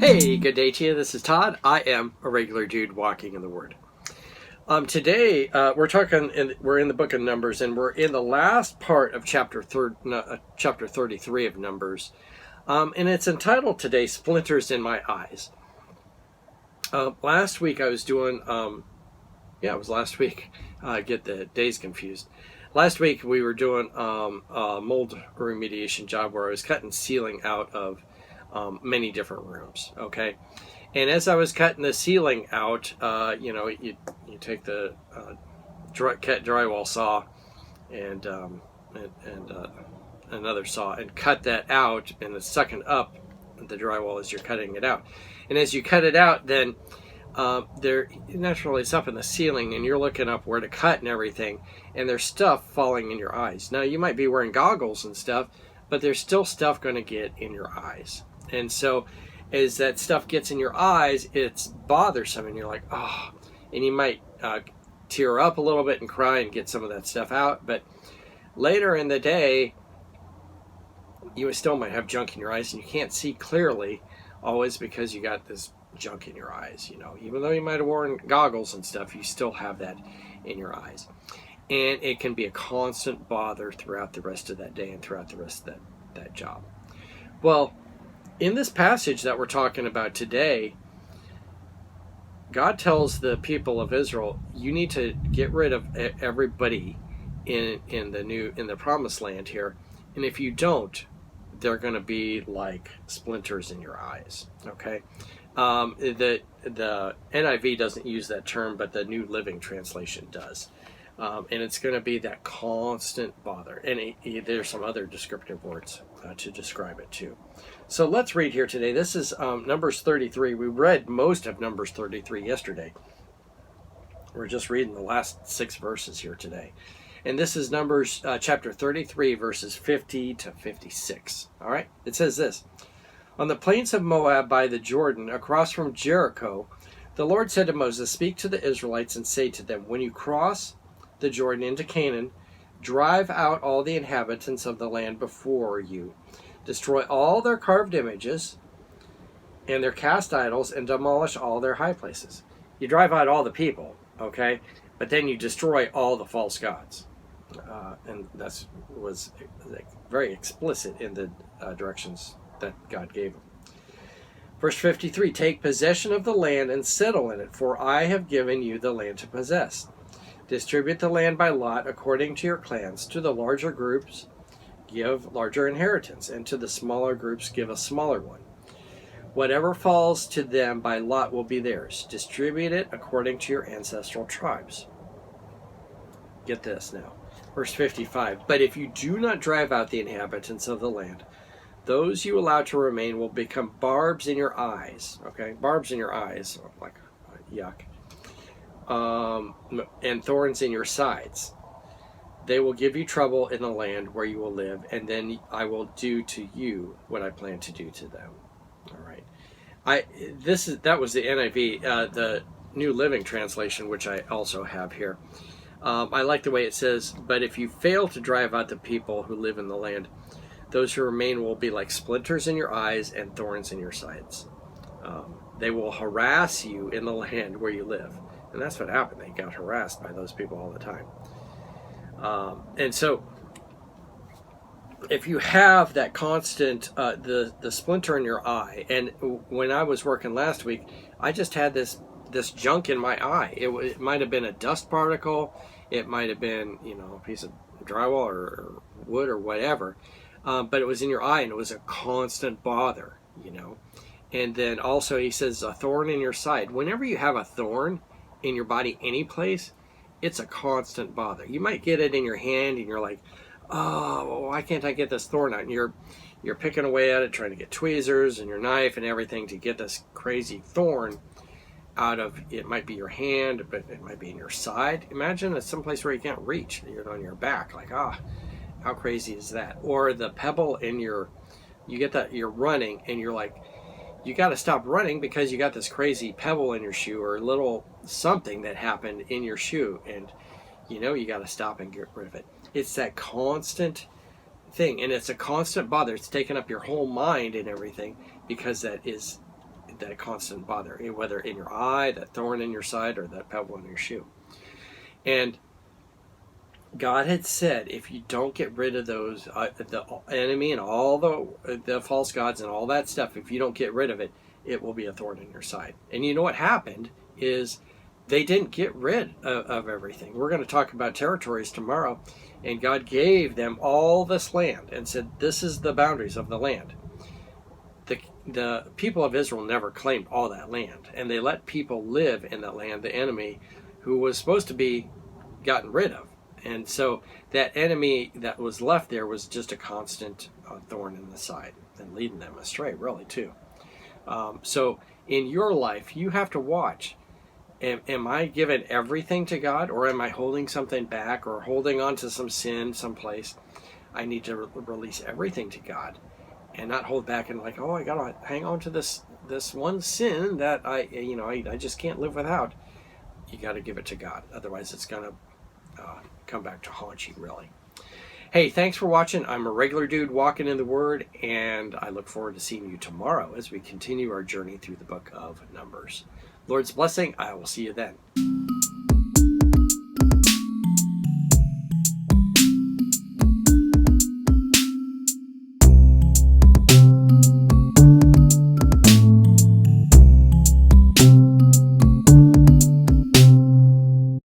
Hey, good day to you. This is Todd. I am a regular dude walking in the Word. Today we're in the book of Numbers, and we're in the last part of chapter 33 of Numbers, and it's entitled today, "Splinters in My Eyes." Last week I was doing, it was last week. I get the days confused. Last week we were doing a mold remediation job where I was cutting ceiling out of many different rooms. Okay, and as I was cutting the ceiling out, you take the drywall saw and another saw and cut that out, and it's sucking up the drywall as you're cutting it out. And as you cut it out, then naturally it's up in the ceiling, and you're looking up where to cut and everything, and there's stuff falling in your eyes. Now you might be wearing goggles and stuff, but there's still stuff going to get in your eyes. And so as that stuff gets in your eyes, it's bothersome, and you're like, oh, and you might tear up a little bit and cry and get some of that stuff out. But later in the day, you still might have junk in your eyes, and you can't see clearly always because you got this junk in your eyes. Even though you might have worn goggles and stuff, you still have that in your eyes. And it can be a constant bother throughout the rest of that day and throughout the rest of that job. Well, in this passage that we're talking about today, God tells the people of Israel, you need to get rid of everybody in the promised land here, and if you don't, they're going to be like splinters in your eyes. Okay, the NIV doesn't use that term, but the New Living Translation does, and it's going to be that constant bother. And there's some other descriptive words to describe it too. So let's read here today. This is Numbers 33. We read most of Numbers 33 yesterday. We're just reading the last 6 verses here today. And this is Numbers chapter 33, verses 50 to 56. All right? It says this. On the plains of Moab by the Jordan, across from Jericho, the Lord said to Moses, "Speak to the Israelites and say to them, when you cross the Jordan into Canaan, drive out all the inhabitants of the land before you. Destroy all their carved images and their cast idols, and demolish all their high places." You drive out all the people, okay? But then you destroy all the false gods. And that was very explicit in the directions that God gave them. Verse 53, "Take possession of the land and settle in it, for I have given you the land to possess. Distribute the land by lot according to your clans. To the larger groups give larger inheritance, and to the smaller groups give a smaller one. Whatever falls to them by lot will be theirs. Distribute it according to your ancestral tribes." Get this now. Verse 55, "But if you do not drive out the inhabitants of the land, those you allow to remain will become barbs in your eyes." Okay, barbs in your eyes, like yuck. "And thorns in your sides. They will give you trouble in the land where you will live, and then I will do to you what I plan to do to them." All right. That was the NIV, the New Living Translation, which I also have here. I like the way it says, "But if you fail to drive out the people who live in the land, those who remain will be like splinters in your eyes and thorns in your sides. They will harass you in the land where you live." And that's what happened. They got harassed by those people all the time. And so if you have that constant, the splinter in your eye, and when I was working last week, I just had this junk in my eye. It might have been a dust particle. It might have been, a piece of drywall or wood or whatever. But it was in your eye, and it was a constant bother, And then also he says a thorn in your side. Whenever you have a thorn in your body, any place, it's a constant bother. You might get it in your hand, and you're like, "Oh, why can't I get this thorn out?" And you're picking away at it, trying to get tweezers and your knife and everything to get this crazy thorn out of. It might be your hand, but it might be in your side. Imagine it's someplace where you can't reach. You're on your back, like, how crazy is that? Or the pebble in you get that you're running, and you're like, you got to stop running because you got this crazy pebble in your shoe, or a little something that happened in your shoe, and you got to stop and get rid of it. It's that constant thing, and it's a constant bother. It's taking up your whole mind and everything, because that constant bother, whether in your eye, that thorn in your side, or that pebble in your shoe. And God had said, if you don't get rid of those, the enemy and all the false gods and all that stuff, if you don't get rid of it, it will be a thorn in your side. And you know what happened is they didn't get rid of everything. We're going to talk about territories tomorrow, and God gave them all this land and said, this is the boundaries of the land. The people of Israel never claimed all that land, and they let people live in that land, the enemy who was supposed to be gotten rid of. And so that enemy that was left there was just a constant thorn in the side and leading them astray, really, too. So in your life, you have to watch. Am I giving everything to God, or am I holding something back or holding on to some sin someplace? I need to release everything to God and not hold back and like, oh, I got to hang on to this one sin that I just can't live without. You got to give it to God. Otherwise, it's going to come back to haunt you, really. Hey, thanks for watching. I'm a regular dude walking in the Word, and I look forward to seeing you tomorrow as we continue our journey through the book of Numbers. Lord's blessing. I will see you then.